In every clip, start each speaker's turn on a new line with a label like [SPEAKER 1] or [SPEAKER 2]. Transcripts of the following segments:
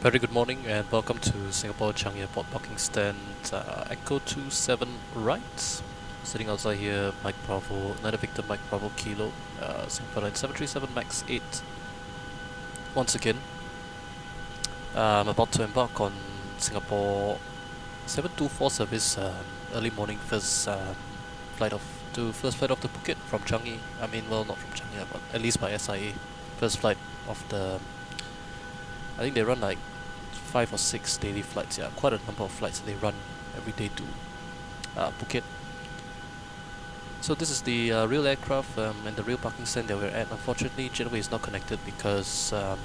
[SPEAKER 1] Very good morning and welcome to Singapore Changi Airport parking stand Echo 27 right. Sitting outside here, Mike Bravo, another Victor Mike Bravo Kilo, Singapore Line 737 MAX 8. Once again, I'm about to embark on Singapore 724 service, early morning first flight off to Phuket from Changi. I mean, well, not from Changi, but at least by SIA. First flight of the, I think they run like 5 or 6 daily flights. Yeah, quite a number of flights they run every day to Phuket. So this is the real aircraft and the real parking stand that we're at. Unfortunately, jetway is not connected because yeah,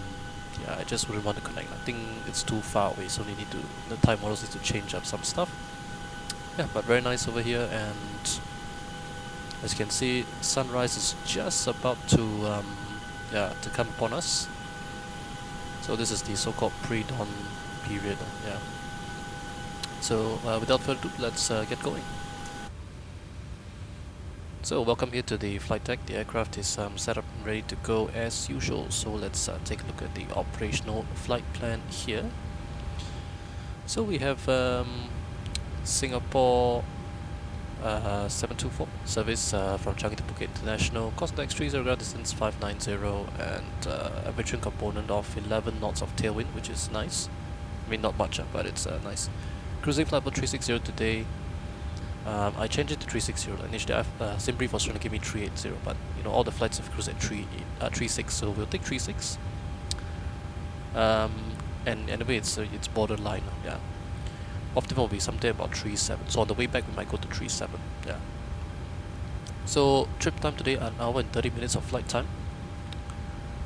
[SPEAKER 1] I just wouldn't want to connect. I think it's too far away, so the time models need to change up some stuff. Yeah, but very nice over here, and as you can see, sunrise is just about to to come upon us. So this is the so-called pre-dawn period. Yeah. So without further ado, let's get going. So welcome here to the flight deck. The aircraft is set up and ready to go as usual. So let's take a look at the operational flight plan here. So we have Singapore 724 service from Changi to Phuket International. Cost index 30, ground distance 590, and a veteran component of 11 knots of tailwind, which is nice. I mean, not much, but it's nice. Cruising flight level 360 today. I changed it to 360. Initially, SimBrief was trying to give me 380, but you know all the flights have cruised at 36, so we'll take 36. And anyway, it's borderline. Yeah. Optimal will be something about 37. So on the way back, we might go to 37. Yeah. So trip time today, 1 hour and 30 minutes of flight time.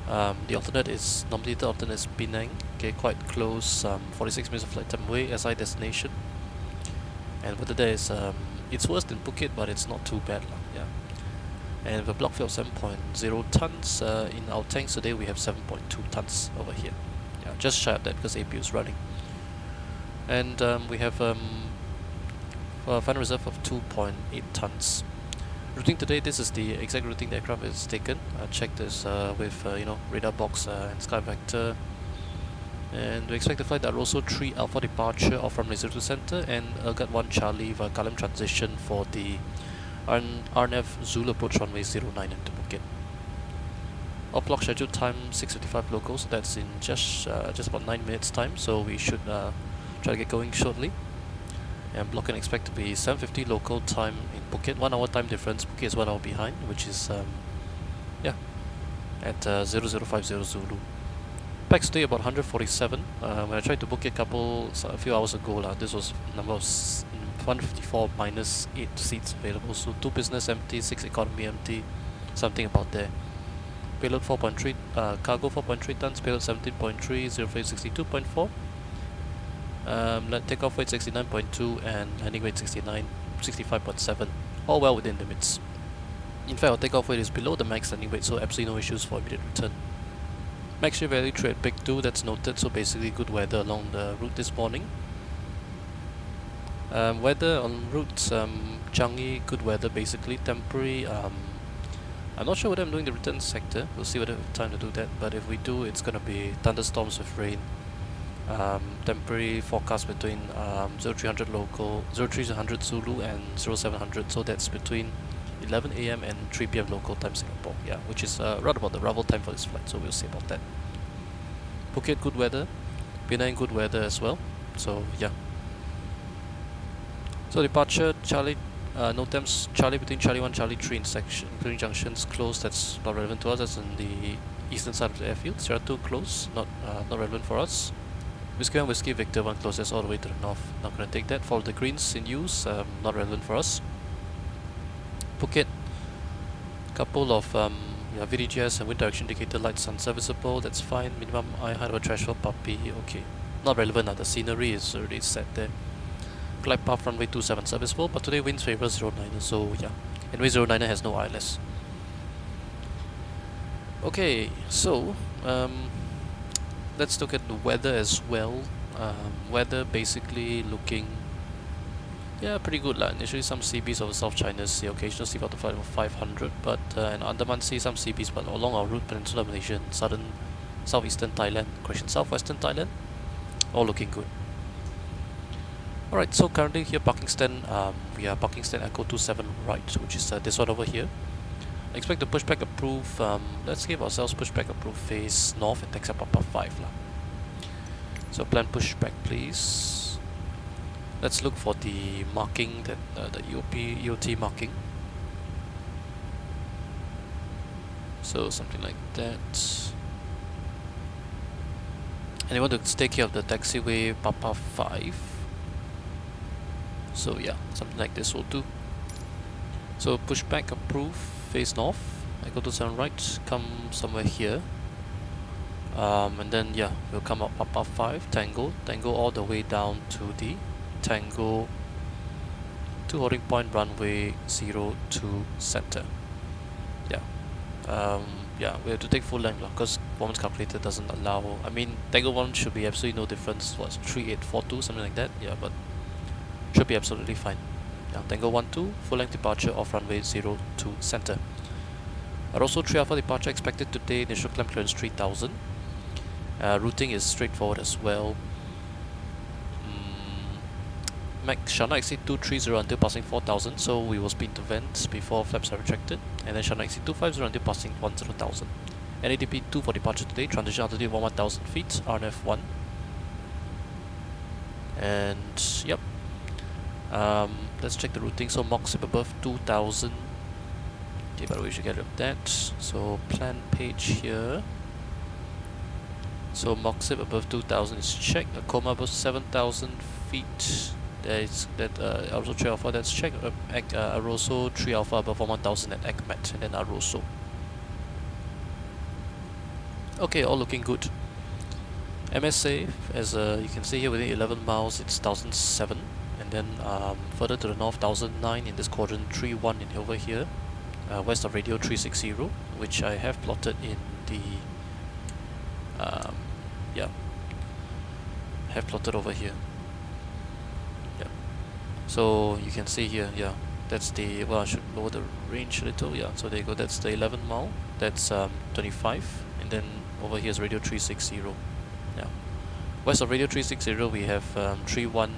[SPEAKER 1] The alternate is Penang. Okay, quite close. 46 minutes of flight time away. SI destination. And whether there is, it's worse than Phuket, but it's not too bad, yeah. And with a block fuel of 7.0 tons in our tanks today, we have 7.2 tons over here. Yeah, just shy of that because APU is running. And we have a final reserve of 2.8 tons. Routing today, this is the exact routing the aircraft is taken. I checked this with radar box and sky vector. And we expect the flight at Rosso 3 Alpha departure off from 02 Center and Ergat 1 Charlie via Kalem transition for the RNF Zulu approach runway 09 into Phuket. Off block schedule time 6:55 local, so that's in just about 9 minutes time, so we should try to get going shortly. And block can expect to be 7:50 local time in Phuket. 1 hour time difference. Phuket is 1 hour behind, which is yeah, at 0050 Zulu. Pax today about 147. When I tried to book it a few hours ago, this was number of 154 minus 8 seats available. So 2 business empty, 6 economy empty, something about there. Payload 4.3, cargo 4.3 tons, payload 17.3, 0 flight 62.4. Takeoff weight 69.2 and landing weight 65.7. All well within limits. In fact, our takeoff weight is below the max landing weight, so absolutely no issues for immediate return. Max shear value trade Big 2, that's noted, so basically good weather along the route this morning. Weather on route Changi, good weather basically, temporary. I'm not sure whether I'm doing the return sector, we'll see whether we have time to do that, but if we do, it's going to be thunderstorms with rain. Temporary forecast between 0300 local, 0300 Zulu and 0700, so that's between 11 AM and 3 PM local time Singapore, yeah, which is right about the arrival time for this flight, so we'll see about that. Phuket, good weather. Penang, good weather as well, so yeah. So departure, Charlie, no temps, Charlie between Charlie 1, Charlie 3 intersection, including junctions closed, that's not relevant to us, that's on the eastern side of the airfield. Sierra 2 closed, not relevant for us. Whiskey 1, Whiskey Victor 1 closest all the way to the north. Not going to take that. Follow the greens in use. Not relevant for us. Phuket. Couple of VDGS and wind direction indicator lights unserviceable. That's fine. Minimum eye height of a threshold puppy. Okay. Not relevant. The scenery is already set there. Glide path runway 27 serviceable. But today winds favor 09. So yeah. Anyway, 09 has no ILS. Okay. So let's look at the weather as well. Weather basically looking, yeah, pretty good. Initially some CBs over South China Sea, occasional sea about flight of 500, but in Andaman Sea some CBs, but along our route, Peninsula Malaysia, southeastern Thailand, southwestern Thailand, All looking good. Alright, so currently here parking stand, we are parking stand Echo 27 right, which is this one over here. Expect the pushback approve, let's give ourselves pushback approve face north and taxi up Papa 5 lah. So plan pushback please. Let's look for the marking, that the EOT marking. So something like that. And you want to stay clear of the taxiway Papa 5. So yeah, something like this will do. So pushback approve, face north. I go to turn right, come somewhere here. And then yeah, we'll come up Papa 5, Tango all the way down to the Tango to holding point runway 02 center. Yeah. Yeah, we have to take full length because performance calculator doesn't allow. I mean, Tango 1 should be absolutely no difference. What's 3842, something like that? Yeah, but should be absolutely fine. Yeah, Tango 12, full length departure off runway 02 center. Also 3 Alpha departure expected today, initial climb clearance 3000. Routing is straightforward as well. Max shall not exceed 230 until passing 4000, so we will speed to vent before flaps are retracted, and then shall not exceed 250 until passing 10,000. NADP 2 for departure today, transition altitude 1000 feet, RNF 1. And yep. Let's check the routing. So Mach zip above 2000. Okay, by the way, we should get rid of that. So plan page here. So Mach zip above 2000 is checked. Coma above 7000 feet. There is that Aroso 3 Alpha, that's checked. Aroso 3 Alpha above 1000 at Ekmet, and then Aroso. Okay, all looking good. MSA, as you can see here, within 11 miles, it's 1007. And then further to the north, 1009 in this quadrant, 31 in over here, west of radio 360, which I have plotted in the yeah, have plotted over here. Yeah, so you can see here, yeah, that's the, well, I should lower the range a little. Yeah, so there you go, that's the 11 mile, that's 25, and then over here is radio 360. Yeah, west of radio 360 we have 31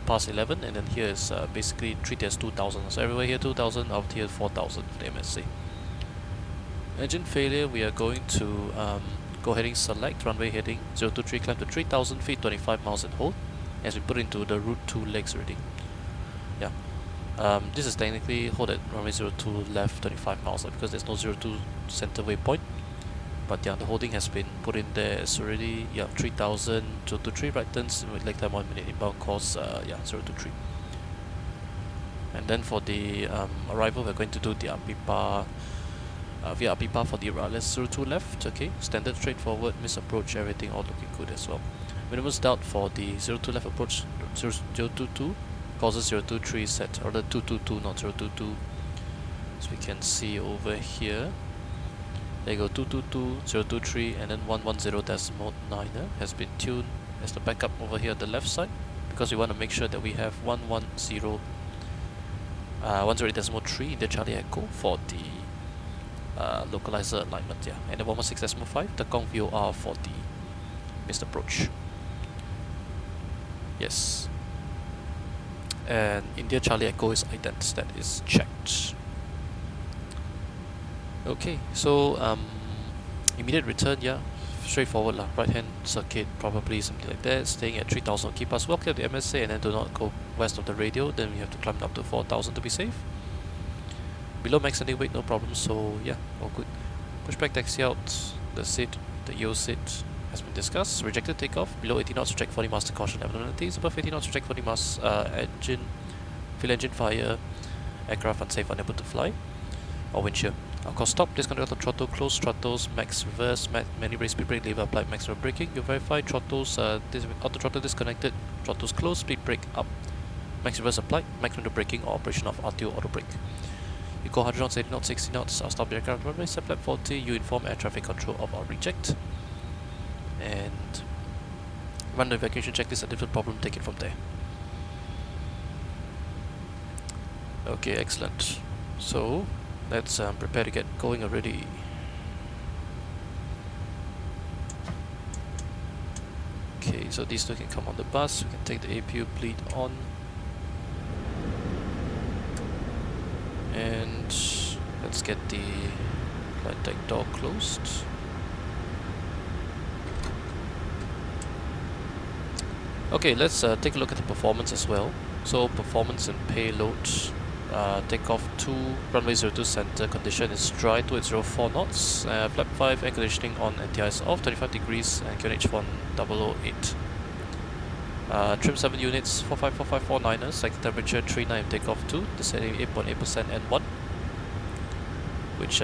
[SPEAKER 1] past 11, and then here is basically treated as 2000. So everywhere here 2000, out here 4000 for the MSC. Engine failure, we are going to go heading select, runway heading 023, climb to 3000 feet, 25 miles and hold, as we put into the route 2 legs already. Yeah, this is technically hold at runway 02 left 25 miles because there's no 02 center waypoint. But yeah, the holding has been put in there. It's already, yeah, 3000 to 3 right turns with leg time 1 minute, inbound course, yeah, 023. And then for the arrival, we're going to do the Apipa, via Apipa for the RLS 02 left. Okay, standard straightforward, misapproach, everything all looking good as well. Minimum doubt for the 02 left approach 022 causes 023 set, or the 222, not 022. So we can see over here. There you go, 222, 023, and then 110.9 has been tuned as the backup over here at the left side, because we want to make sure that we have 110, 108.3 in the Charlie Echo for the localizer alignment, yeah, and then 116.5, the Kong VOR for the missed approach. Yes. And India Charlie Echo is ident, that is checked. Okay, so immediate return, yeah, straightforward lah. Right hand circuit, probably something like that. Staying at 3000, keep us well clear of the MSA, and then do not go west of the radio. Then we have to climb up to 4000 to be safe. Below max landing weight, no problem. So yeah, all good. Pushback taxi out. The SID, the EO SID has been discussed. Rejected takeoff. Below 80 knots, check 40 master caution abnormalities. Above 80 knots, check 40 mass engine, fuel engine fire. Aircraft unsafe, unable to fly. Or wind shear. Of course, stop, disconnect the throttle, close throttles, max reverse, many race speed brake, lever applied, max reverse braking. You verify throttles, auto throttle disconnected, throttles closed, speed brake up, max reverse applied, max window braking or operation of RTO auto brake. You go 100 knots, 80 knots, 60 knots, I'll stop the aircraft runway, set flap 40, you inform air traffic control of our reject. And run the evacuation checklist, a different problem, take it from there. Okay, excellent. So, let's prepare to get going already. Okay, so these two can come on the bus. We can take the APU bleed on. And let's get the flight deck door closed. Okay, let's take a look at the performance as well. So performance and payload. Takeoff 2, runway 02 center, condition is dry, 2804 knots, flap 5, air conditioning on, NTIs off, 25 degrees, and QNH 1008. Trim 7 units, 45454 sector temperature 39, takeoff 2, descending 8.8% N1. Which,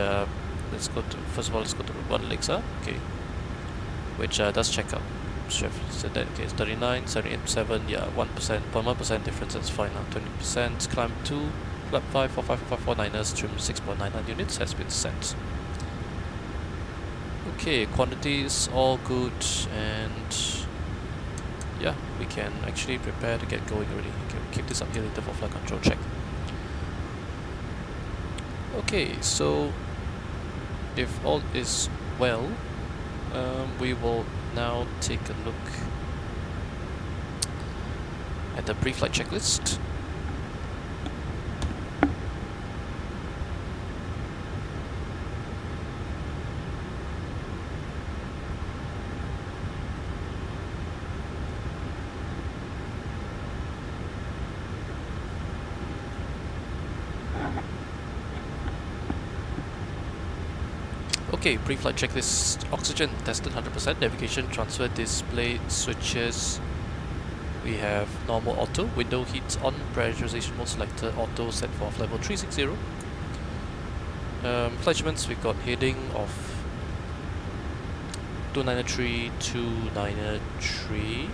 [SPEAKER 1] let's go to, first of all, let's go to one Alexa, okay. Which does check out. So that, okay, it's 39, 78.7, yeah, 1%, 0.1% difference, that's fine now, 20%, climb 2, flap 5, 45449ers, trim 6.99 units has been set. Okay, quantities all good, and yeah, we can actually prepare to get going already. Okay, we'll keep this up here later for flight control check. Okay, so if all is well, we will now take a look at the pre-flight checklist. Okay, pre-flight checklist. Oxygen tested 100%. Navigation transfer display switches. We have normal auto. Window heat on. Pressurization mode selector auto set for level 360. Flight instruments, we got heading of 293, 293.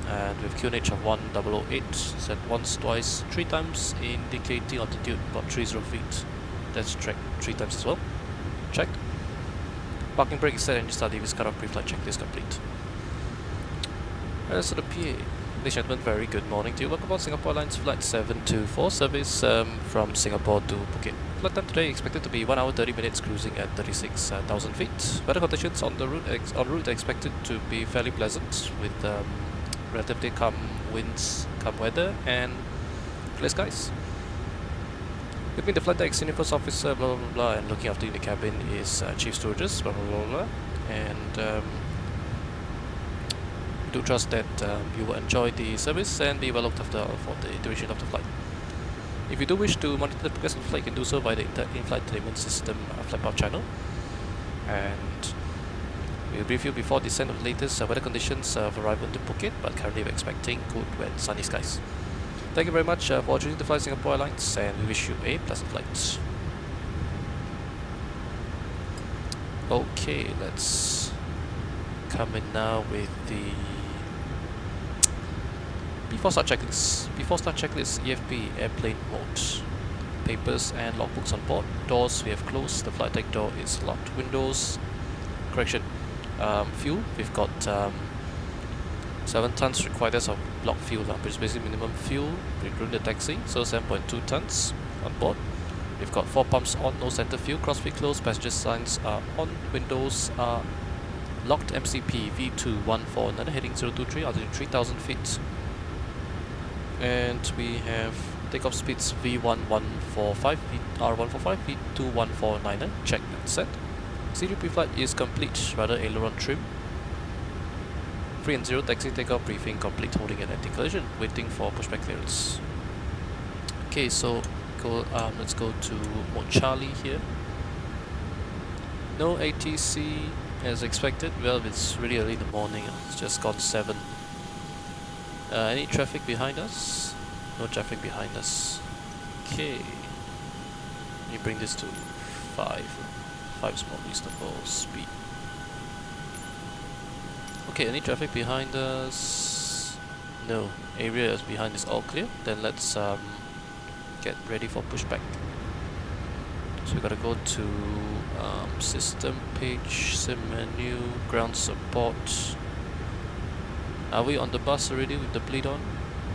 [SPEAKER 1] And with QNH of 1008. Set once, twice, 3 times, indicating altitude about 30 feet. That's checked 3 times as well. Checked. Parking brake is set, engine start, is cut off, pre-flight checklist complete. So the PA. Ladies and gentlemen, very good morning to you. Welcome aboard Singapore Airlines Flight 724 service from Singapore to Phuket. Flight time today expected to be 1 hour 30 minutes, cruising at 36,000 feet. Weather conditions on the route are expected to be fairly pleasant with relatively calm winds, calm weather, and clear skies. With me, the flight deck senior first officer, blah blah blah, and looking after you in the cabin is chief stewardess, blah blah blah blah. And do trust that you will enjoy the service and be well looked after for the duration of the flight. If you do wish to monitor the progress of the flight, you can do so via the in-flight entertainment system flight path channel. And we'll brief you before descent of the latest weather conditions of arrival to Phuket, but currently we're expecting good, wet, sunny skies. Thank you very much for choosing to fly Singapore Airlines, and we wish you a pleasant flight. Okay, let's come in now with the before start checklist. Before start checklist, EFP airplane mode. Papers and logbooks on board. Doors we have closed. The flight deck door is locked. Windows. Correction. Fuel. We've got 7 tons required of block fuel, which is basically minimum fuel including the taxi, so 7.2 tons on board. We've got 4 pumps on, no center fuel, crossfit closed, passenger signs are on, windows are locked. MCP V214, another heading 023, altitude 3000 feet. And we have takeoff speeds V1145, R145, V2149, check and set. CD pre-flight is complete, rather aileron trim. 3 and 0, taxi takeoff briefing complete, holding an anti-collision, waiting for pushback clearance. Okay, so let's go to mode Charlie here. No ATC as expected. Well, it's really early in the morning, it's just gone 7. Any traffic behind us? No traffic behind us. Okay. Let me bring this to 5. 5 is more reasonable speed. Okay, any traffic behind us? No. Area is behind is all clear. Then let's get ready for pushback. So we gotta go to system page, sim menu, ground support. Are we on the bus already with the bleed on?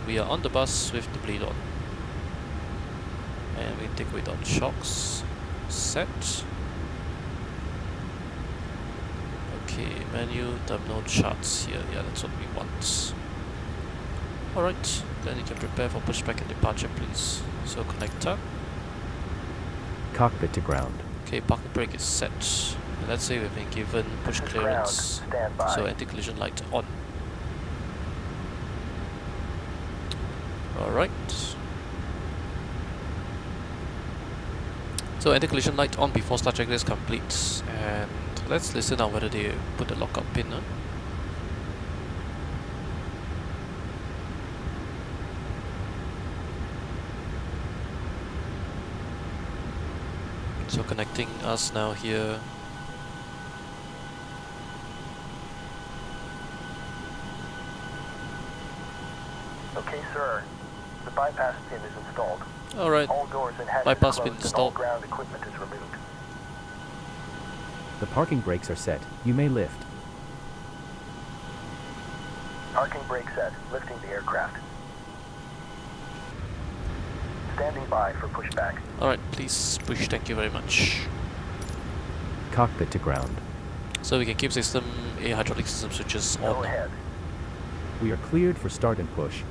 [SPEAKER 1] We are on the bus with the bleed on. And we take away dot shocks. Set. Okay, menu, terminal charts here. Yeah, that's what we want. Alright, then you can prepare for pushback and departure, please. So connector.
[SPEAKER 2] Cockpit to ground.
[SPEAKER 1] Okay, parking brake is set. And let's say we've been given push clearance. So anti-collision light on. Alright. So anti-collision light on before start checklist complete. And let's listen out whether they put the lockout pin. So connecting us now here.
[SPEAKER 3] Okay, sir. The bypass pin is installed.
[SPEAKER 1] Alright.
[SPEAKER 3] All doors and hatches
[SPEAKER 1] Bypass
[SPEAKER 3] closed
[SPEAKER 1] pin
[SPEAKER 3] and
[SPEAKER 1] installed.
[SPEAKER 3] all ground equipment is removed.
[SPEAKER 2] The parking brakes are set. You may lift.
[SPEAKER 3] Parking brake set. Lifting the aircraft. Standing by for pushback.
[SPEAKER 1] Alright, please push, thank you very much.
[SPEAKER 2] Cockpit to ground.
[SPEAKER 1] So we can keep system A hydraulic system switches
[SPEAKER 3] Go
[SPEAKER 1] on.
[SPEAKER 3] ahead.
[SPEAKER 2] We are cleared for start and push.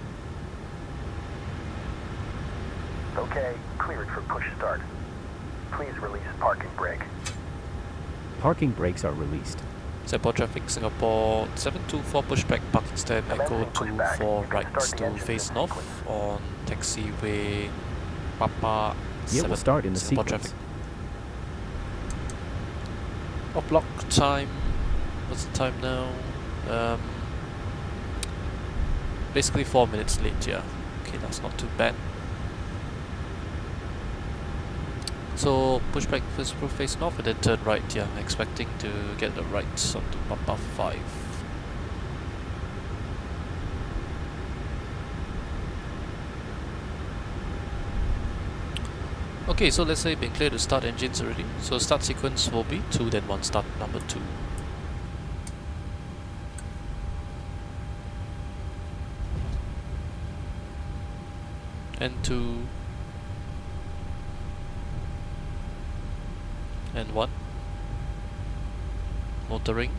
[SPEAKER 3] Okay, cleared for push start. Please release parking brake.
[SPEAKER 2] Parking brakes are released.
[SPEAKER 1] Singapore traffic, Singapore 724 pushback, parking stand, Echo
[SPEAKER 3] Commencing pushback.
[SPEAKER 1] 24
[SPEAKER 3] You can
[SPEAKER 1] right
[SPEAKER 3] start the
[SPEAKER 1] to
[SPEAKER 3] engines
[SPEAKER 1] face
[SPEAKER 3] in
[SPEAKER 1] north
[SPEAKER 3] sequence.
[SPEAKER 1] on taxiway Papa
[SPEAKER 2] It
[SPEAKER 1] 7.
[SPEAKER 2] will start in the
[SPEAKER 1] Singapore
[SPEAKER 2] sequence.
[SPEAKER 1] traffic. Off block time. What's the time now? Basically 4 minutes late, yeah. Okay, that's not too bad. So pushback face north and then turn right, yeah. Expecting to get the right onto Papa 5. Okay, so let's say been clear to start engines already. So start sequence will be 2, then 1 start number 2. And 2 and 1. Motoring.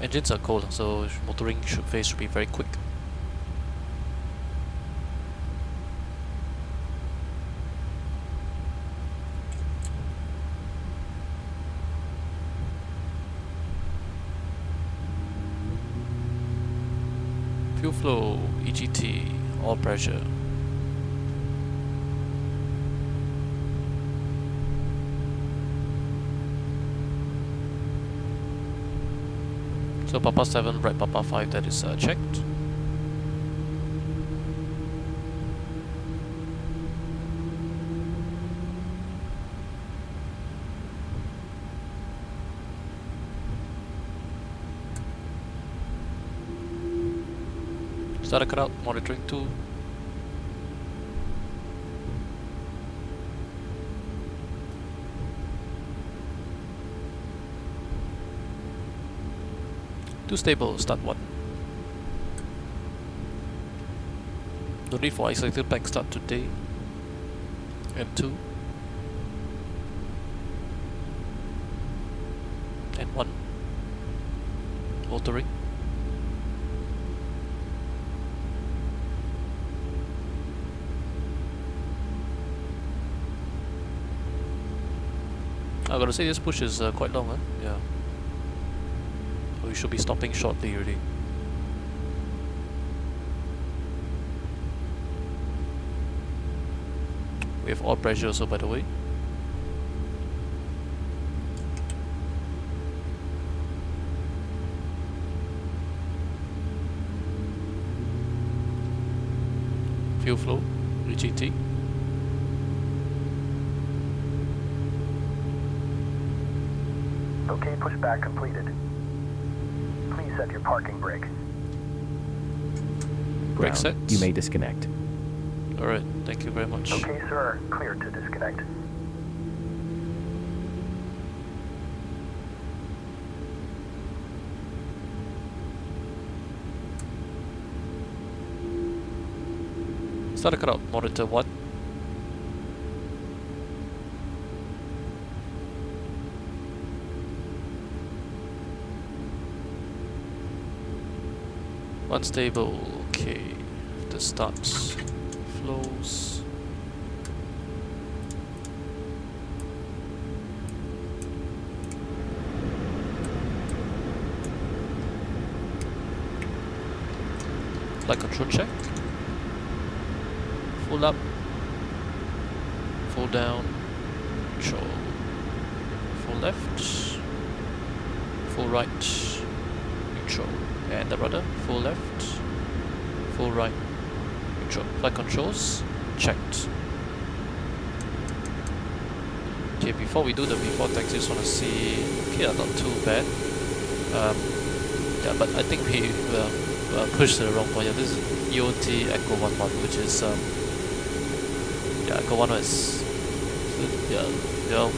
[SPEAKER 1] Engines are cold, so motoring phase should be very quick. Fuel flow, EGT, all pressure. So Papa 7, right Papa 5, that is checked. Start a cutout, monitoring 2. Too stable, start 1. No need for isolated back start today. And 2. And 1. Motoring. I gotta say this push is quite long, huh? Yeah. We should be stopping shortly already. We have all pressure also, by the way. Fuel flow, GT.
[SPEAKER 3] Okay, pushback completed. Please set your parking brake.
[SPEAKER 1] Brake
[SPEAKER 2] Ground.
[SPEAKER 1] set.
[SPEAKER 2] You may disconnect.
[SPEAKER 1] Alright, thank you very much.
[SPEAKER 3] Okay, sir. Clear to disconnect.
[SPEAKER 1] Start a cutout, monitor 1. Unstable, okay. The starts, flows. Flight control check. Full up, full down, neutral, full left, full right, neutral, and the rudder, full left, full right, neutral. Flight controls, checked. Okay, before we do the before taxi, just want to see, okay, not too bad. Yeah, but I think we pushed to the wrong point. Yeah, this is EOT Echo 11, which is yeah, Echo 11 is yeah.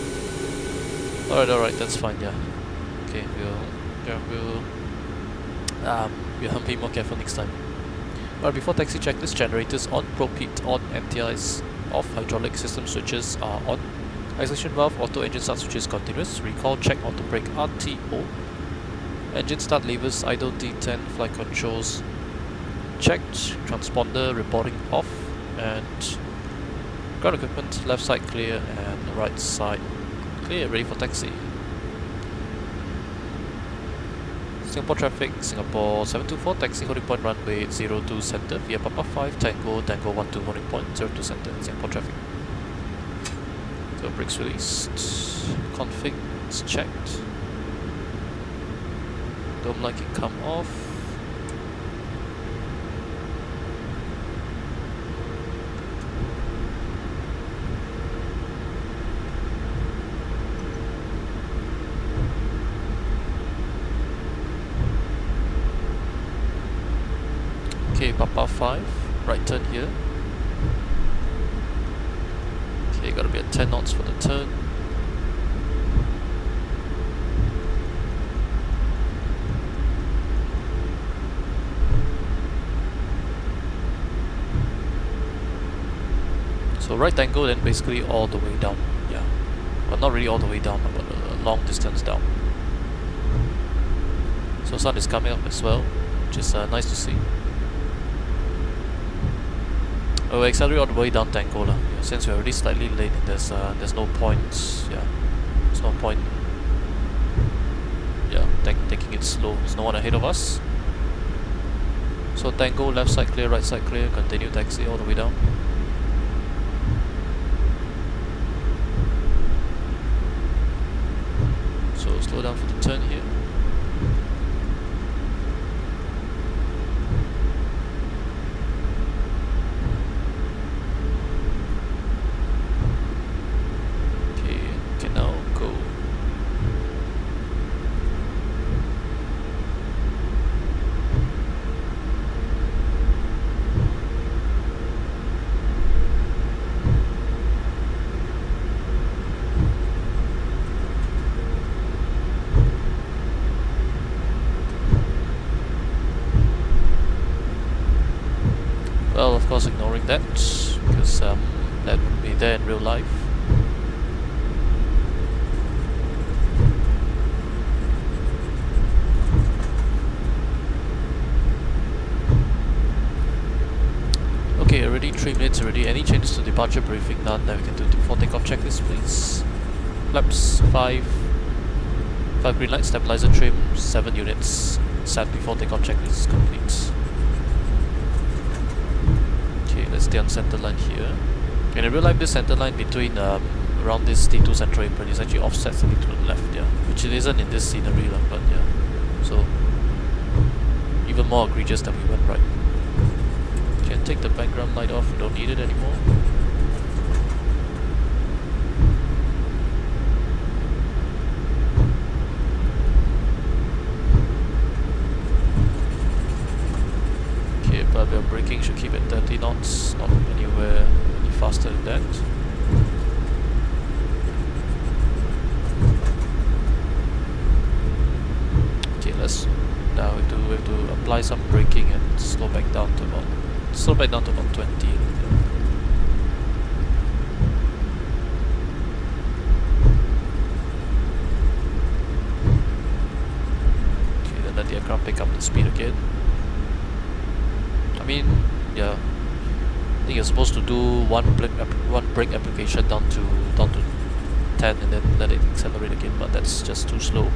[SPEAKER 1] Alright, that's fine. Yeah. Okay, we'll be more careful next time. Alright, before taxi checklist, generators on, probe heat on, MTIs off, hydraulic system switches are on, isolation valve, auto engine start switches continuous, recall check, auto brake RTO, engine start levers, idle D10, flight controls checked, transponder reporting off, and ground equipment left side clear and right side clear, ready for taxi. Singapore traffic, Singapore 724, taxi holding point runway 02 center via Papa 5, Tango 12 holding point 02 center, Singapore traffic. So brakes released, config is checked, dome light can come off. Okay, Papa 5, right turn here. Okay, gotta be at 10 knots for the turn. So right angle, then basically all the way down. Yeah, well, not really all the way down, but a long distance down. So sun is coming up as well, which is nice to see. We'll accelerate all the way down to Angola. Yeah, since we're already slightly late, there's no point. Yeah, there's no point. Yeah, taking it slow. There's no one ahead of us. So Tango, left side clear, right side clear. Continue taxi all the way down. So slow down for the turn here. Well, of course, ignoring that, because that would be there in real life. Okay, already 3 minutes already. Any changes to departure briefing? None. Then we can do before takeoff checklist, please. Flaps 5 green light, stabilizer trim 7 units. Set before takeoff checklist is complete. Let's stay on center line here. And in real life, this center line between around this T2 central apron is actually offset slightly to the left, yeah. Which it isn't in this scenery, but yeah. So even more egregious that we went right. Can take the background light off, we don't need it anymore. But our braking should keep it 30 knots, not anywhere any faster than that. Okay, now we have to apply some braking and slow back down to about 20. aircraft pick up the speed again. I mean, yeah, I think you're supposed to do one brake application down to 10 and then let it accelerate again, but that's just too slow.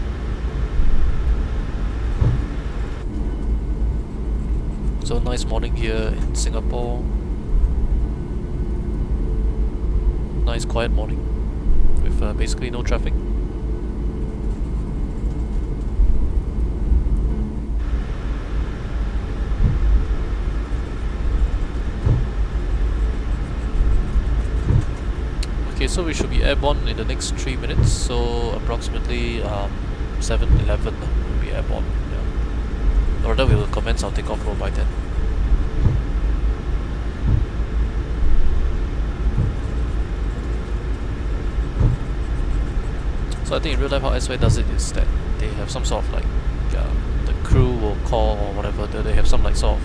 [SPEAKER 1] So nice morning here in Singapore. Nice quiet morning with basically no traffic. Okay, so we should be airborne in the next 3 minutes, so approximately 7:11 will be airborne. Yeah. Or rather, we will commence our takeoff roll by then. So I think in real life how iFly does it is that they have some sort of like the crew will call or whatever. They have some like sort of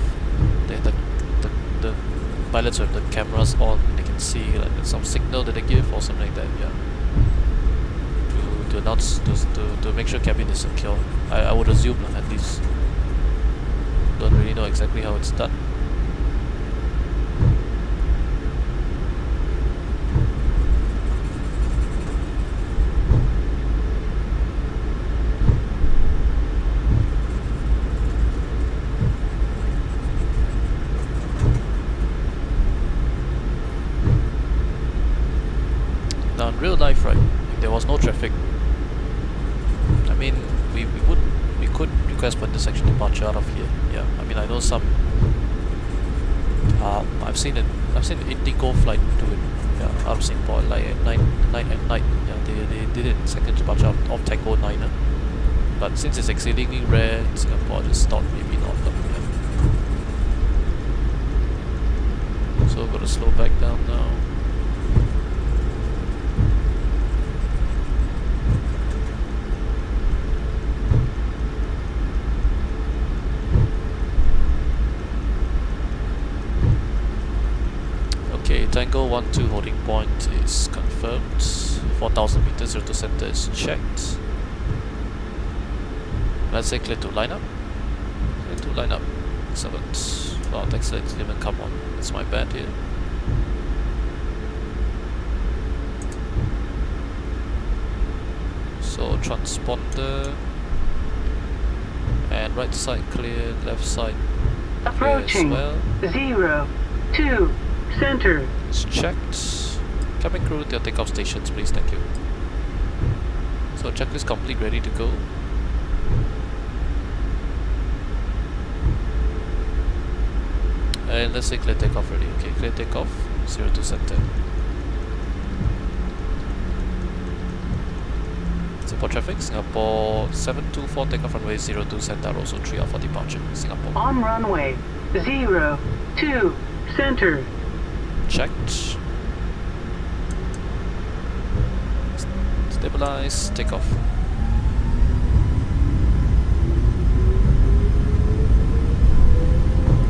[SPEAKER 1] the pilots have the cameras on. They can see like some signal that they give or something like that. Yeah. To announce to make sure cabin is secure. I would assume at least. Don't really know exactly how it's done. Now in real life, right, if there was no traffic, I mean, we could request for intersection departure out of here. Yeah, I mean, I know some. I've seen Indigo flight do it. Yeah, out of Singapore, like at night. Yeah, they did it second departure of Takeoff 9. But since it's exceedingly rare in Singapore, I just thought maybe not. But yeah. So we're gonna slow back down now. Okay, Tango 12 holding point is confirmed. 4,000 meters, 0 to center is checked. Let's say clear to line up. Clear to line up. Excellent. Wow, taxi light didn't even come on. That's my bad here. So transponder. And right side clear, left side clear as well.
[SPEAKER 4] 0, 2, center.
[SPEAKER 1] It's checked. Cabin crew to your takeoff stations, please, thank you. So checklist complete, ready to go. And let's say clear takeoff ready. Okay, clear takeoff, 0 to center. Singapore traffic, Singapore 724 takeoff runway 02 center, also 3 Alpha departure, Singapore.
[SPEAKER 4] On runway 02 center.
[SPEAKER 1] Checked. Stabilize, takeoff.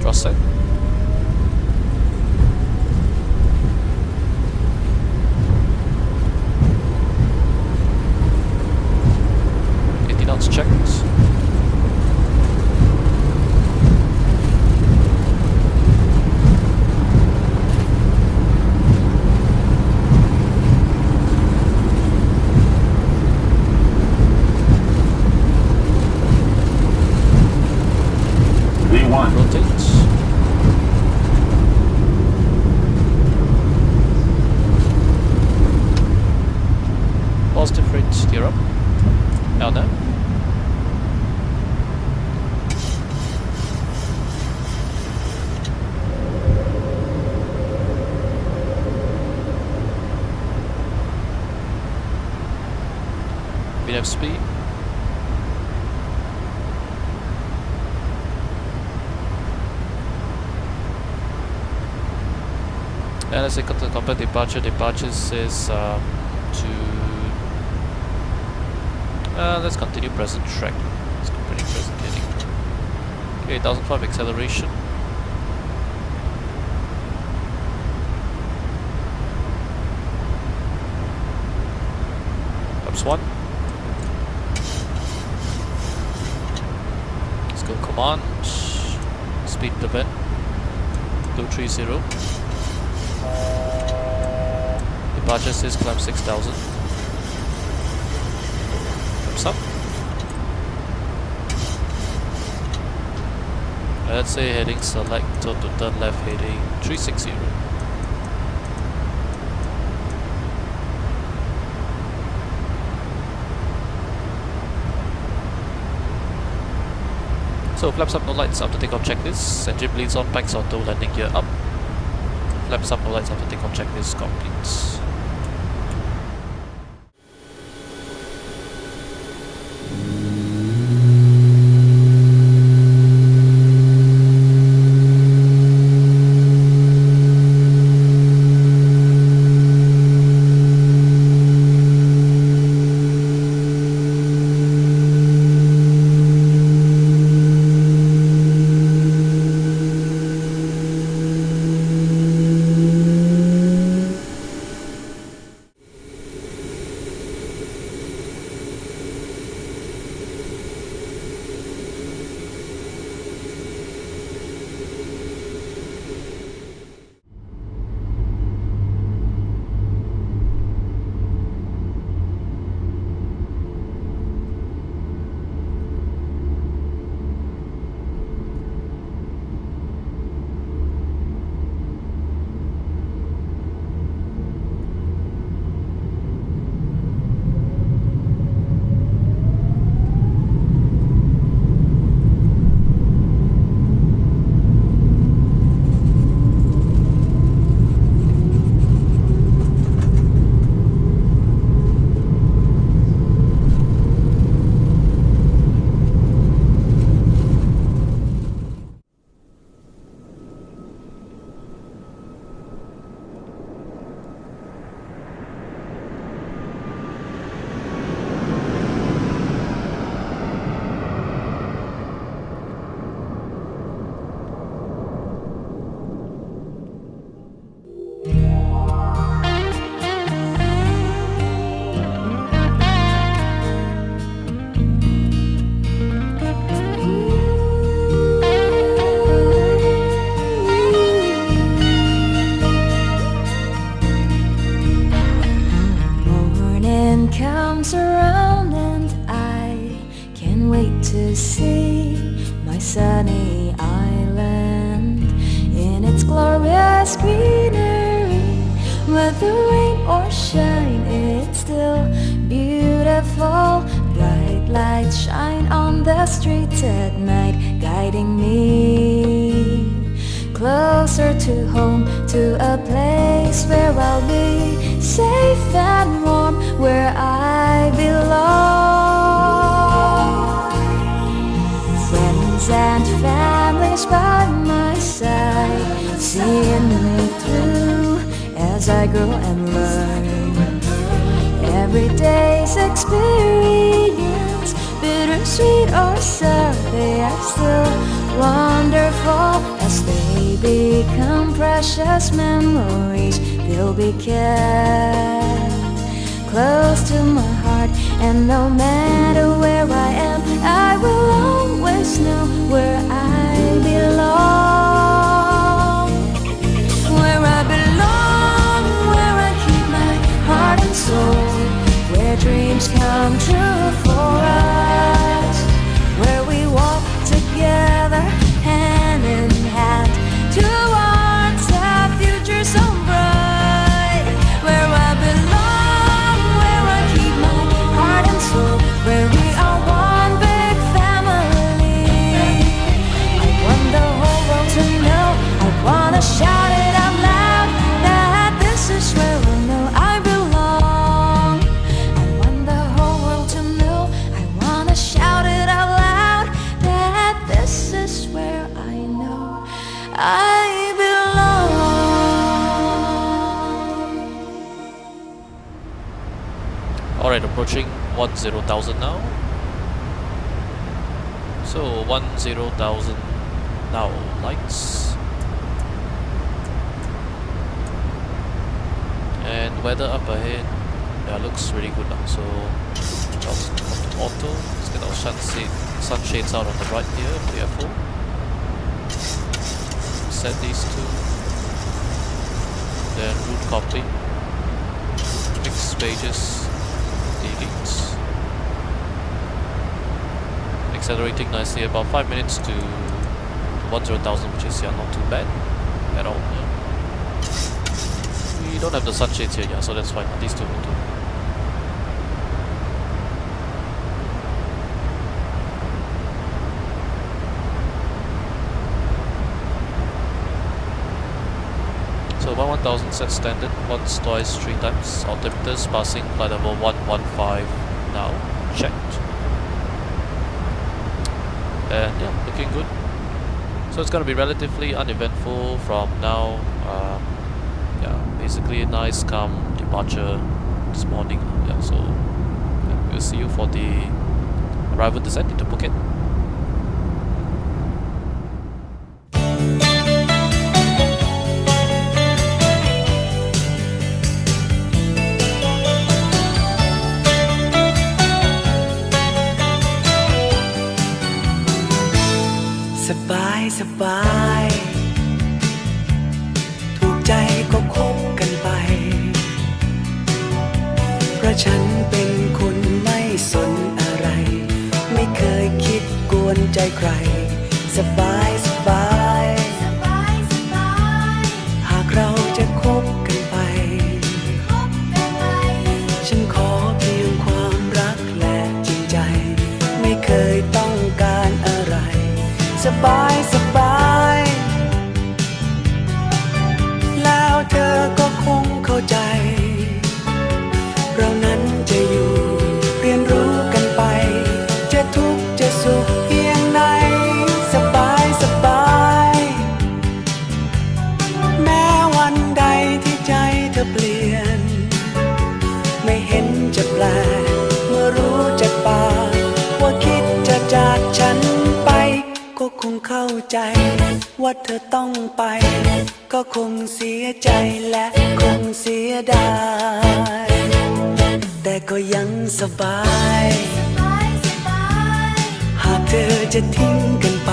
[SPEAKER 1] Draw set. Knots checked.
[SPEAKER 3] V1.
[SPEAKER 1] Rotate. Positive rate, steer up. Out now. VNAV speed. And as I got the combat departure says let's continue present track. Let's continue present heading. Okay, 1005 acceleration. Ups 1. go command, speed prevent, 230. Departure says climb 6000. Thumbs up. Let's say heading select to turn left heading 360. So flaps up, no lights after takeoff checklist. Engine bleeds on, packs auto, landing gear up. Flaps up, no lights after takeoff checklist complete.
[SPEAKER 5] comes around and I can't wait to see my sunny island in its glorious greenery. Whether rain or shine, it's still beautiful. Bright lights shine on the streets at night, guiding me closer to home, to a place where I'll be safe and warm, where I belong. Friends and families by my side, seeing me through as I grow and learn. Every day's experience, bittersweet or sour, they are still wonderful. As they become precious memories, they'll be kept close to my heart. And no matter where I am, I will always know where I belong. Where I belong, where I keep my heart and soul, where dreams come true for us, where we walk together hand in hand towards a future so bright. Where I belong, where I keep my heart and soul, where we are one big family. I want the whole world to know, I wanna shout it out loud, that this is where I know I belong. I want the whole world to know, I wanna shout it out loud, that this is where I know I belong.
[SPEAKER 1] Alright, approaching 10,000 now. So 10,000 now, lights. And weather up ahead, yeah, looks really good now. So jump to auto, let's get our sunset sunshades out on the right here, careful. Set these two. Then route copy. Mix pages. Delete. Accelerating nicely, about 5 minutes to 10,000, which is not too bad at all. Yeah. We don't have the sunshades here, yeah, so that's fine. These two will do. So 1,000 set standard, once, twice, 3 times. Altimeters passing flight level 115 now. Checked. And yeah, looking good. So it's gonna be relatively uneventful from now. Yeah, basically a nice calm departure this morning. Yeah, so yeah, we'll see you for the arrival descent into Phuket.
[SPEAKER 6] สบายสบายถูกใจก็คบกันไปเพราะฉันเป็นคนไม่สนอะไรไม่เคยคิดกวนใจใครสบายสบายหากเราจะคบกันไปฉันขอเพียงความรักและจริงใจไม่เคยต้องการอะไรสบายสบายแล้วเธอก็คงเข้าใจเรานั้นจะอยู่เรียนรู้กันไปจะทุกข์จะสุขเพียงไหนสบายสบายแม้วันใดที่ใจเธอเปลี่ยนไม่เห็นจะแปลกเมื่อรู้จากปากว่าคิดจะจากฉันไปก็คงเข้าใจว่าเธอต้องไปก็คงเสียใจและคงเสียดายแต่ก็ยังสบายหากเธอจะทิ้งกันไป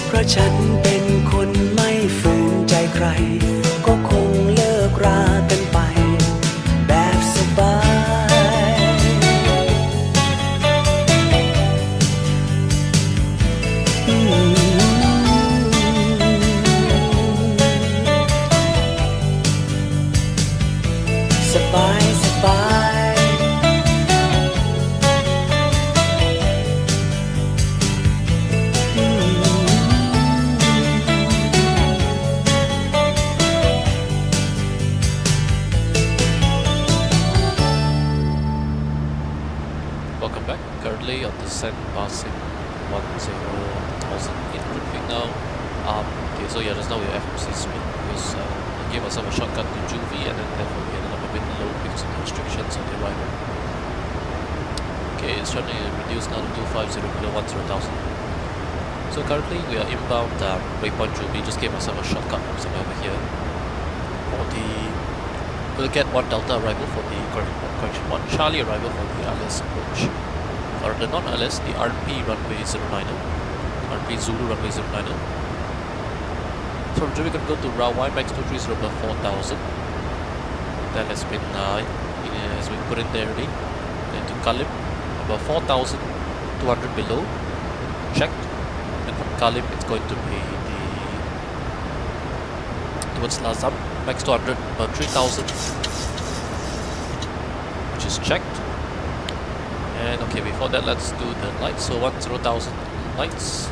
[SPEAKER 6] เพราะฉันเป็นคนไม่ฝืนใจใครก็คงเลิกรากันไปแบบสบายสบายสบาย
[SPEAKER 1] Welcome back. Currently on descent passing 10,800 feet now. Okay, so yeah, just now we have FMC speed because I gave myself a shortcut to Juvie and then therefore we ended up a bit low because of the restrictions on the arrival. Okay, it's trying to reduce now to 250 below 10,000. So currently we are inbound waypoint Juvie. Just gave myself a shortcut from somewhere over here. For the we'll get 1 Delta arrival for the correction 1 Charlie arrival for the LS approach. Or the non-LS, the RP runway 09er. RP Zulu runway 09er. So from Juvie we can go to runway max 230 above 4,000. That has been put in there already. Then to Kalim above 4,200 below. Checked. And from Kalim it's going to be towards Lazam, max 200 about 3,000, which is checked. And okay, before that let's do the lights. So 10,000 lights,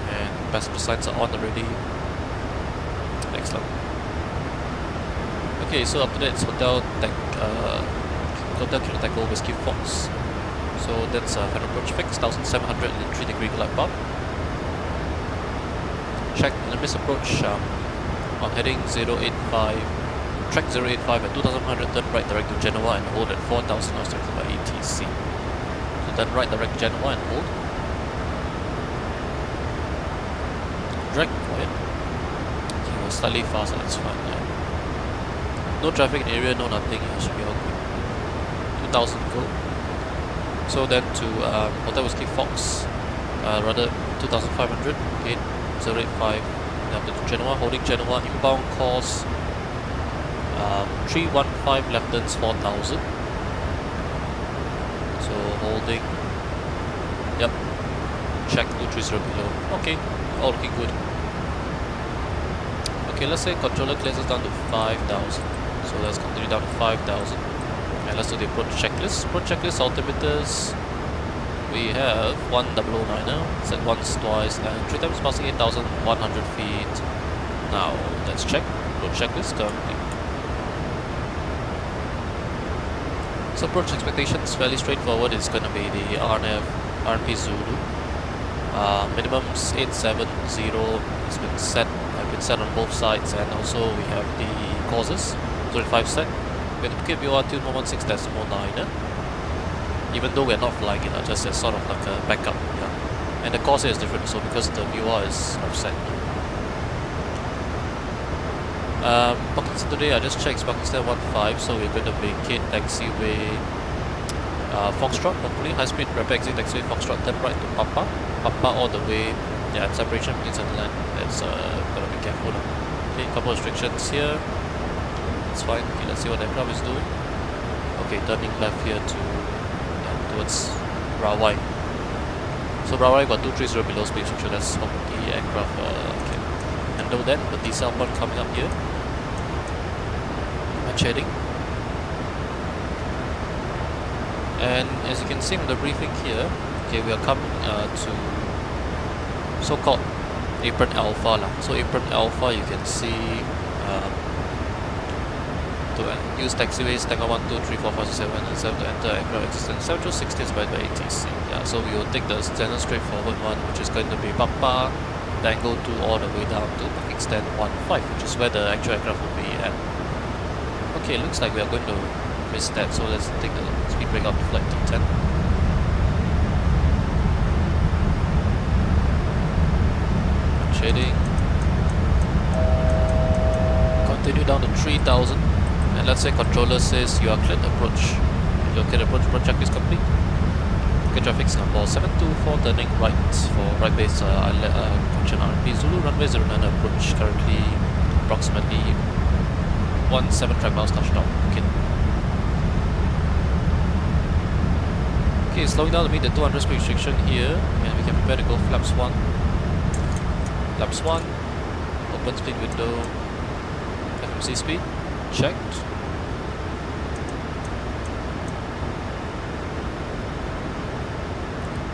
[SPEAKER 1] and passenger signs are on already. Excellent. Okay, so after that it's Hotel Kilo Takeoff Whiskey Fox. So that's final approach fix, 1,703 degree glide path. Check and miss approach on heading 085, track 085 at 2,100, turn right direct to Genoa and hold at 4,000 knots directed by ATC. So turn right direct Genoa and hold. Drag quiet. Okay, we're slightly faster, that's fine. Yeah. No traffic in area, no nothing, yeah, should be all good. 4,000 go. So then to Hotel Whiskey Fox, rather 2,500, again 085. Now to Genoa, holding Genoa, inbound course 315, left turns 4,000. So holding, yep, check 230 below. Okay, all looking good. Okay, let's say controller clears us down to 5,000. So let's continue down to 5,000. And let's do the approach checklist. Approach checklist altimeters. We have 1009er, set once, twice, and 3 times passing 8,100 feet. Now let's check. Approach checklist currently. So approach expectations fairly straightforward. It's going to be the RNP Zulu. Minimums 870 has been set. Have been set on both sides, and also we have the causes 35 set. We have the Phuket VOR tune 116.9. Even though we're not flying it, just as sort of like a backup. Yeah. And the course is different, so because the VOR is offset. Pakistan today, I just checked Pakistan 15, so we're going to vacate taxiway Foxtrot, hopefully high speed rapid exit taxiway Foxtrot, turn right to Papa all the way. Yeah, separation between sun and land. That's gotta be careful. Okay, couple of restrictions here. It's fine. Okay, let's see what the aircraft is doing. Okay, turning left here to towards Rawai. So Rawai got 230 below speed restriction. Let's hope the aircraft can handle that. The diesel point coming up here. Match heading. And as you can see from the briefing here, okay, we are coming to so-called apron alpha lah. So apron alpha, you can see to use taxiways Tango 1, 2, 3, 4, 5, 6, 7, and 7 to enter aircraft existence. 7 to 60 is by the ATC. Yeah, so we will take the standard straightforward one, which is going to be Papa Tango 2 all the way down to parking stand 15, which is where the actual aircraft will be at. Okay, looks like we are going to miss that, so let's take the speed break up to flight T10. Shading. Continue down to 3,000. And let's say controller says you are cleared to approach. If you're cleared to approach, approach check is complete. Okay, traffic Singapore 724 turning right for right base function RP Zulu runway 09 approach, currently approximately 17 track miles touchdown. Okay. Okay, slowing down to meet the 200 speed restriction here, and we can prepare to go flaps 1. Flaps 1, open speed window, FMC speed, checked.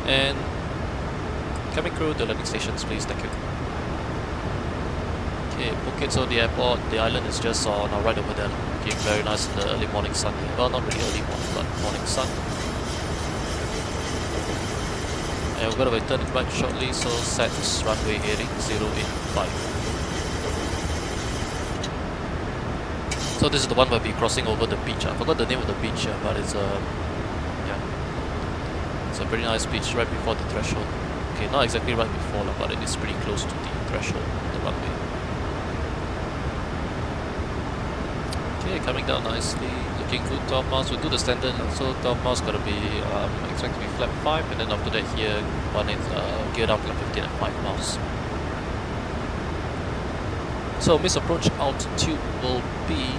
[SPEAKER 1] And coming through the landing stations, please, thank you. Okay, Phuket, so the airport, the island is just on our right over there. Okay, very nice in the early morning sun here. Well, not really early morning, but morning sun. And we're going to be turning right shortly, so set runway heading 085. So this is the one where we'll be crossing over the beach. I forgot the name of the beach, but it's yeah, it's a pretty nice beach right before the threshold. Okay, not exactly right before, but it is pretty close to the threshold of the runway. Okay, coming down nicely, looking good. 12 miles, we'll do the standard. So 12 miles got to be expect to be flap 5, and then after that here, one is geared up flap 15 at 5 miles. So miss approach altitude will be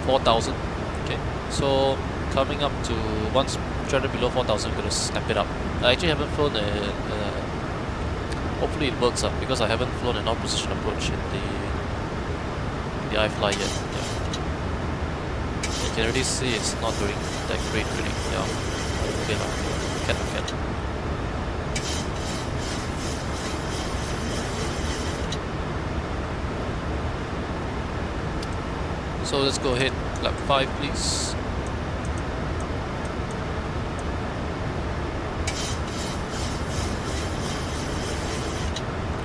[SPEAKER 1] 4,000. Okay, so coming up to once 300 below 4,000, we're going to snap it up. I actually haven't flown hopefully it works out, because I haven't flown a non-precision approach in the iFly yet. Yeah. You can already see it's not doing that great really. Yeah. Okay, now can. So let's go ahead, lap 5 please.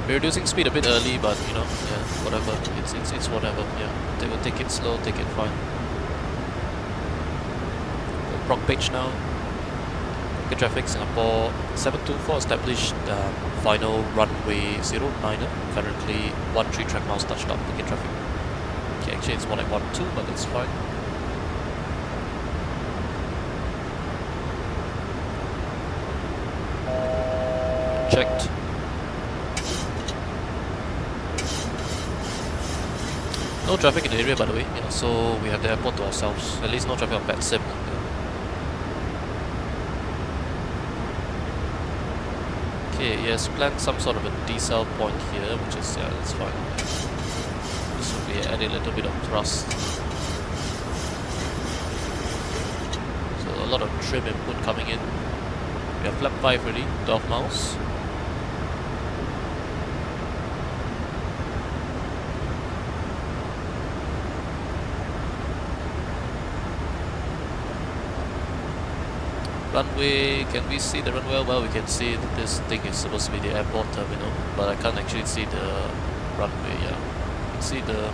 [SPEAKER 1] We're reducing speed a bit early, but you know, yeah, whatever. It's whatever. Yeah, they will take it slow, take it fine. Proc page now. Okay, traffic Singapore 724 established final runway 09. Currently 13 track miles touched up. Okay, traffic. Okay, actually it's more like 12, but that's fine. Checked. No traffic in the area, by the way. Yeah, so we have the airport to ourselves. At least no traffic on Pet Sim. Yeah. Okay, he has planned some sort of a decel point here, which is, yeah, that's fine. This will be adding a little bit of thrust. So a lot of trim input coming in. We have flap 5 ready, 12 miles. Runway, can we see the runway? Well, we can see that this thing is supposed to be the airport terminal, but I can't actually see the runway. Yeah, you can see the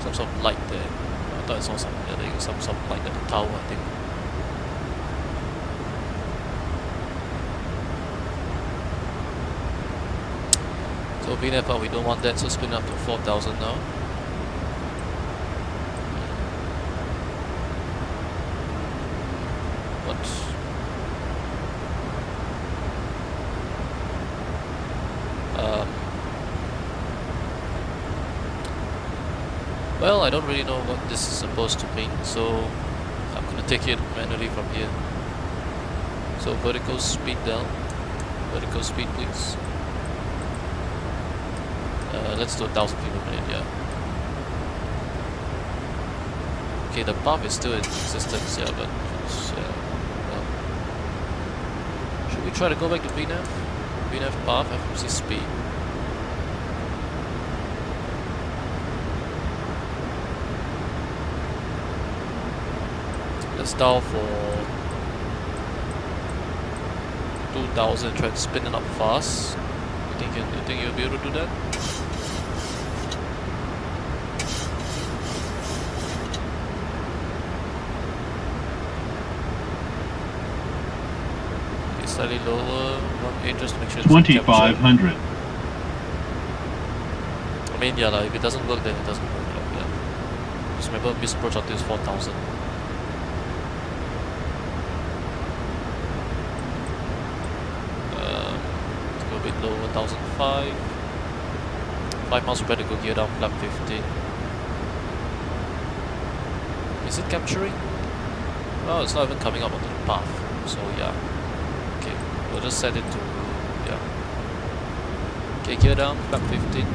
[SPEAKER 1] some sort of light there. I thought I saw some, yeah, there was some sort of light at the tower, I think. So VNAV, we don't want that, so spin up to 4,000 now. Well, I don't really know what this is supposed to mean, so I'm gonna take it manually from here. So vertical speed down. Vertical speed, please. Let's do 1,000 feet per minute, yeah. Okay, the path is still in existence, yeah, but well. Should we try to go back to VNAV? VNAV path, FMC speed. Let's dial for 2,000 and try to spin it up fast. You think you'll be able to do that? Slightly lower, 1.8 just to make sure it's
[SPEAKER 7] 2,500.
[SPEAKER 1] I mean, yeah, like, if it doesn't work, then it doesn't work. Like, yeah. Just remember, miss approach altitude is 4,000. Let's go a bit lower, 1,005. 5 miles, prepare to go gear down, flap 15. Is it capturing? Well, it's not even coming up onto the path, so yeah. We'll just set it to, yeah. Okay, gear down, flap 15.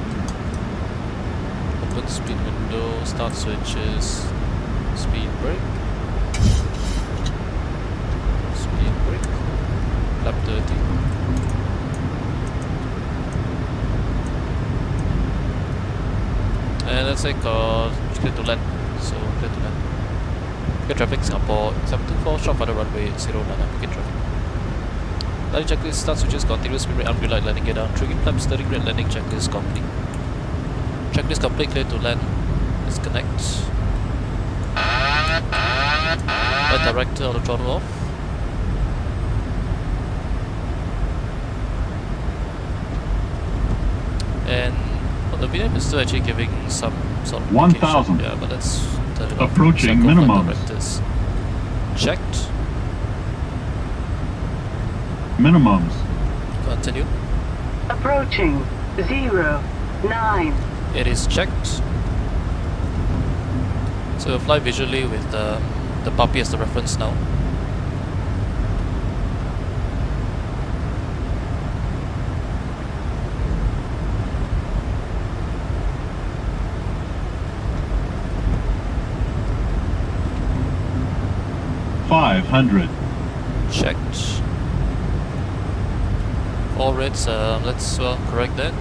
[SPEAKER 1] Open speed window, start switches, speed brake. Speed brake, flap 30. And let's say clear to land, so clear to land. Get traffic, Singapore 724, short for the runway 09, get traffic. Landing checklist, start switches, continuous speed rate, ungreen light, landing gear down, triggering flaps, steering grade, landing checklist complete. Checklist complete, clear to land. Disconnect. Flight director, auto throttle off. And well, the VNAV is still actually giving some sort of
[SPEAKER 7] 1,000.
[SPEAKER 1] Yeah, but let's turn it off.
[SPEAKER 7] Approaching
[SPEAKER 1] Cycle
[SPEAKER 7] minimums.
[SPEAKER 1] flight directors. Checked.
[SPEAKER 7] Minimums.
[SPEAKER 1] Continue.
[SPEAKER 4] Approaching 09.
[SPEAKER 1] It is checked. So we'll fly visually with the puppy as the reference now.
[SPEAKER 7] $500.
[SPEAKER 1] Checked. All reds, let's correct that.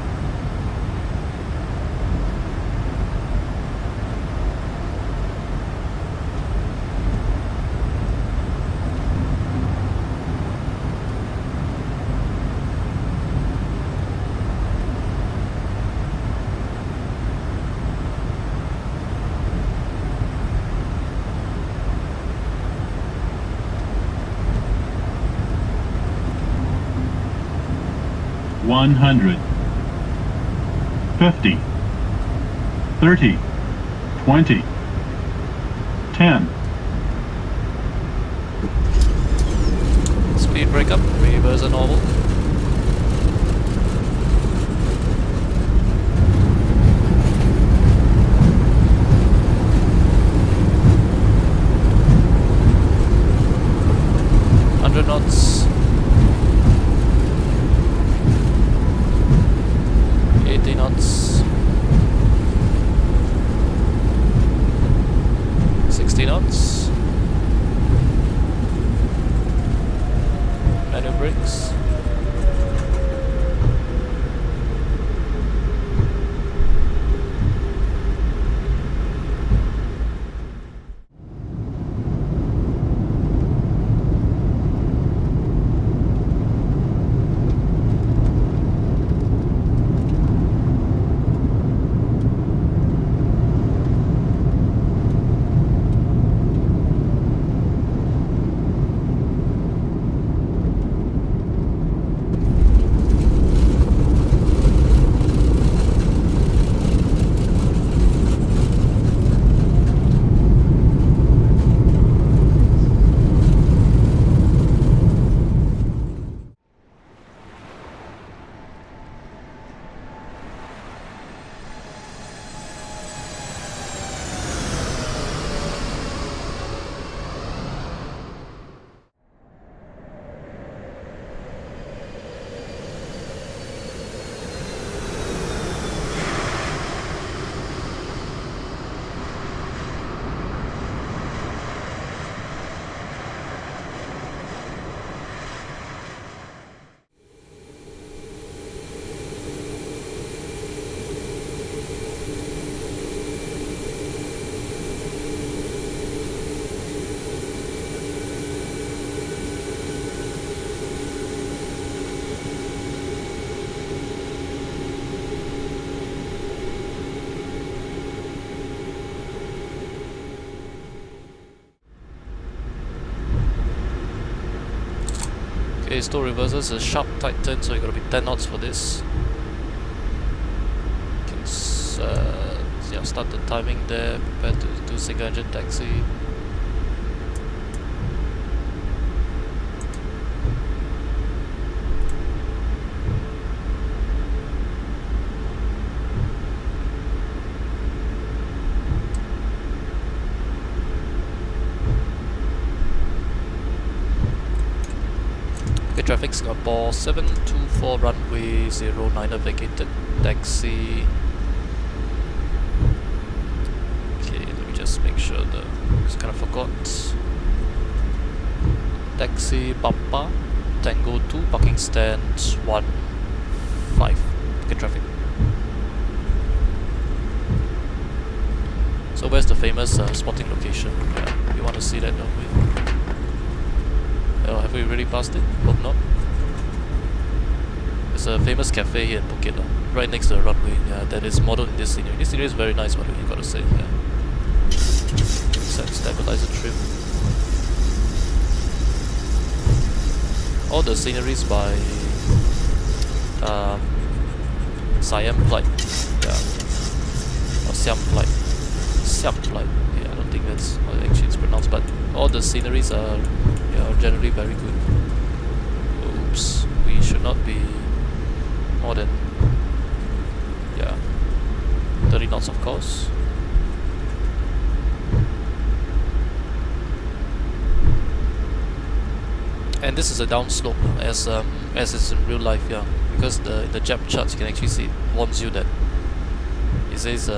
[SPEAKER 7] $100. 50. 30. 20. 10.
[SPEAKER 1] Speed break up, reverse and normal. knots. 80 knots. 60 knots. Manual brakes. Okay, still reverses a sharp tight turn, so you gotta be 10 knots for this. Can yeah, start the timing there, prepare to do single engine taxi. Traffic Singapore 724 runway 09 vacated taxi. Okay, let me just make sure just kind of forgot. Taxi Papa Tango 2 parking stand 15. Okay, traffic. So where's the famous spotting location? Yeah, we want to see that, don't we? Oh, have we really passed it? Hope not. There's a famous cafe here in Phuket, right next to the runway. Yeah, that is modeled in this scenery. This scenery is very nice, by the way, you gotta say. Yeah. Stabilizer trim. All the sceneries by Siam Flight. Yeah. Or Siam Flight. Siam Flight. Yeah, I don't think that's how actually it's pronounced, but all the sceneries are generally very good. Oops, we should not be more than 30 knots, of course. And this is a downslope as is in real life, yeah. Because the Jap charts you can actually see it warns you that it says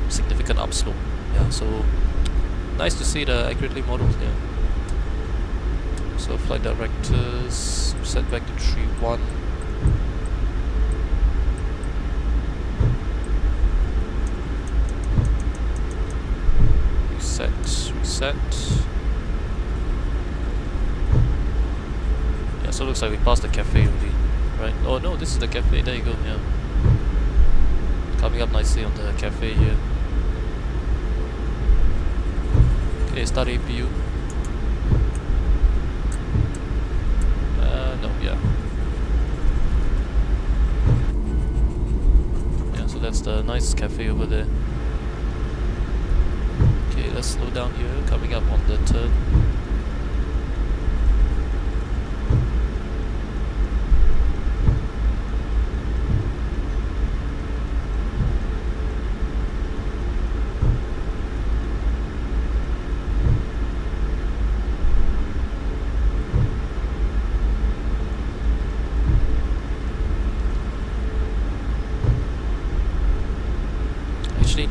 [SPEAKER 1] significant upslope. Yeah, so nice to see the accurately modeled, yeah. So flight directors set back to 3-1. Reset. Yeah, so it looks like we passed the cafe already, right? Oh no, this is the cafe, there you go, yeah. Coming up nicely on the cafe here. Okay, start APU. No, yeah. Yeah, so that's the nice cafe over there. Okay, let's slow down here, coming up on the turn.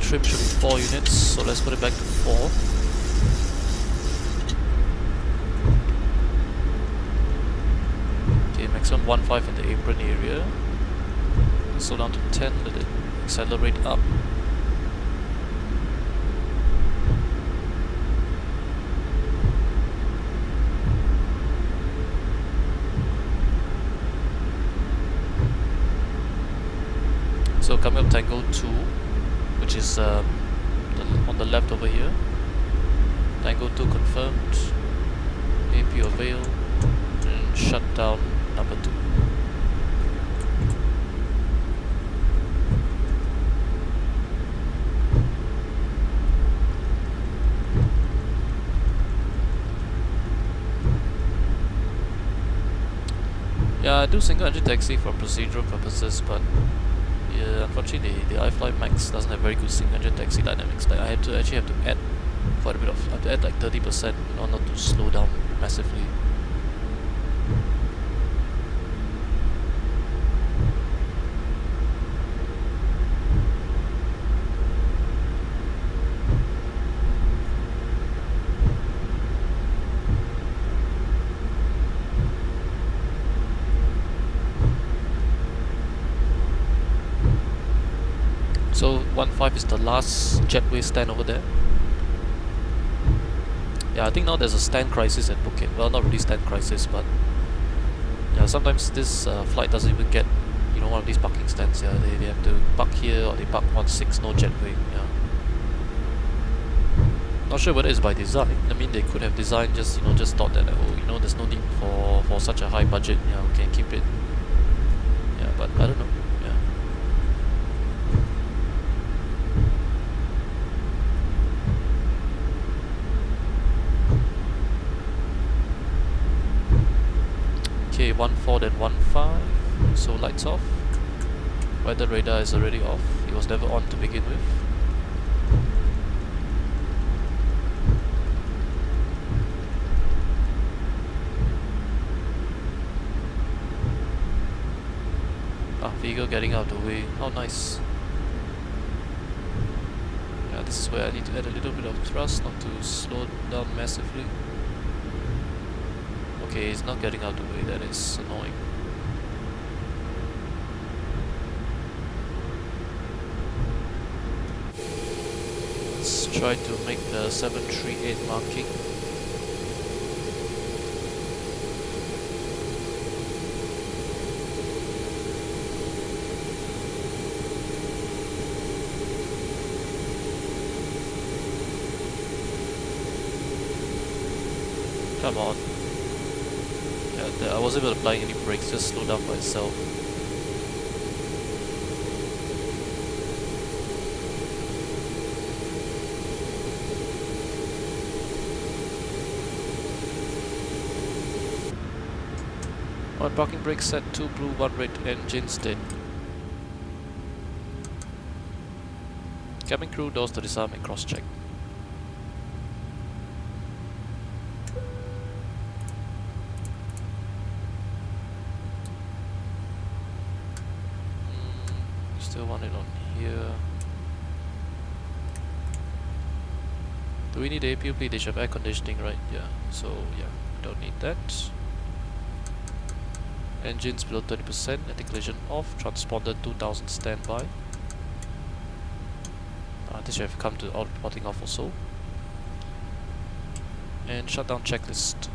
[SPEAKER 1] trim should be 4 units, so let's put it back to 4. Okay, maximum 1.5 in the apron area. So down to 10, let it accelerate up. So coming up Tango 2, which is on the left over here. Tango 2 confirmed. AP avail. And shutdown number 2. Yeah, I do single engine taxi for procedural purposes, but yeah, unfortunately the iFly Max doesn't have very good single engine taxi dynamics. Like I actually have to add quite a bit of, I have to add like 30% in order not to slow down massively. So 1.5 is the last jetway stand over there. Yeah, I think now there's a stand crisis at Phuket. Well, not really stand crisis, but yeah, sometimes this flight doesn't even get, you know, one of these parking stands. Yeah, they have to park here or they park on 6, no jetway. Yeah. Not sure whether it's by design. I mean, they could have designed just, you know, just thought that, oh, you know, there's no need for such a high budget. Yeah, we can keep it. Yeah, but I don't know. Yeah. Okay, 1.4 then 1.5. So lights off. Weather radar is already off. It was never on to begin with. Vigo getting out of the way. How nice. Yeah, this is where I need to add a little bit of thrust, not to slow down massively. Okay, he's not getting out of the way. That is annoying. Let's try to make the 738 marking. Come on. Yeah, I wasn't even applying any brakes, just slowed down by itself. One parking brake set, 2 blue, 1 red, engines dead. Cabin crew, doors to disarm and cross check. Still want it on here. Do we need APU? They should have air conditioning, right? Yeah, so yeah, don't need that. Engines below 30%, anti-collision off, transponder 2000 standby. This should have come to auto reporting off also. And shutdown checklist.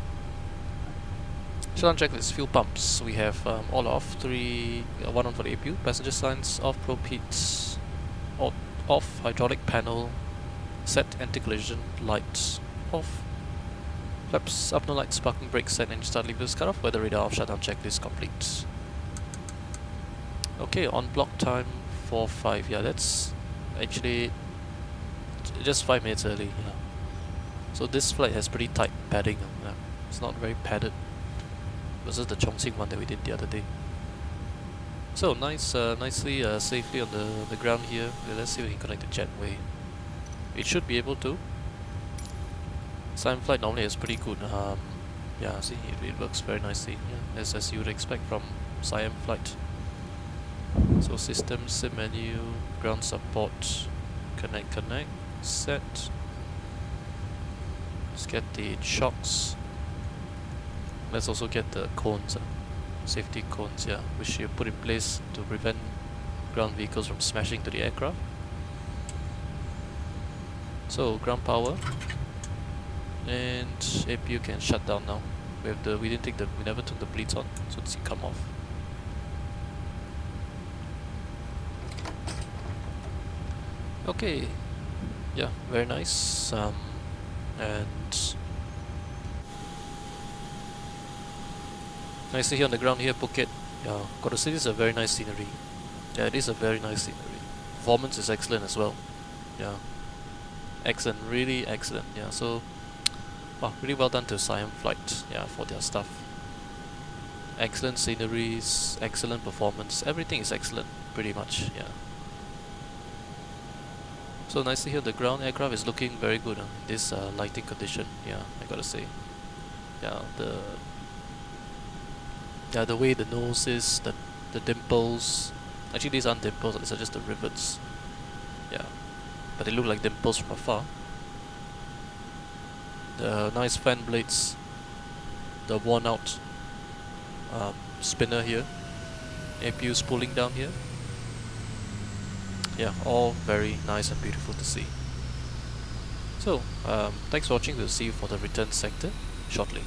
[SPEAKER 1] Shutdown checklist, fuel pumps. We have all off, 1 on for the APU, passenger signs off, probe heats off, hydraulic panel set, anti-collision lights off, flaps up, no lights, parking brake set, engine start levers cut off, weather radar off, shutdown checklist complete. Okay, on block time 4.5. Yeah, that's actually just 5 minutes early. Yeah. So this flight has pretty tight padding. Yeah. It's not very padded versus the Chongqing one that we did the other day. So nicely, safely on the ground here. Let's see if we can connect the jetway. It should be able to. Siam flight normally is pretty good. Yeah, see, it works very nicely. Yeah, as you would expect from Siam flight. So system, sim menu, ground support. Connect, set. Let's get the shocks. Let's also get the cones, safety cones, yeah, which you put in place to prevent ground vehicles from smashing to the aircraft. So ground power, and APU can shut down now. We never took the bleeds on, so it's come off. Okay, yeah, very nice. And nice to hear on the ground here, Phuket. Yeah, gotta say, this is a very nice scenery. Yeah, it is a very nice scenery. Performance is excellent as well. Yeah, excellent, really excellent. Yeah, so wow, really well done to Siam Flight. Yeah, for their stuff. Excellent sceneries, excellent performance. Everything is excellent, pretty much. Yeah. So nice to hear the ground aircraft is looking very good in this lighting condition. Yeah, I gotta say. Yeah, the way the nose is, the dimples. Actually, these aren't dimples; these are just the rivets. Yeah, but they look like dimples from afar. The nice fan blades. The worn-out spinner here. APU's pulling down here. Yeah, all very nice and beautiful to see. So, thanks for watching. We'll see you for the return sector shortly.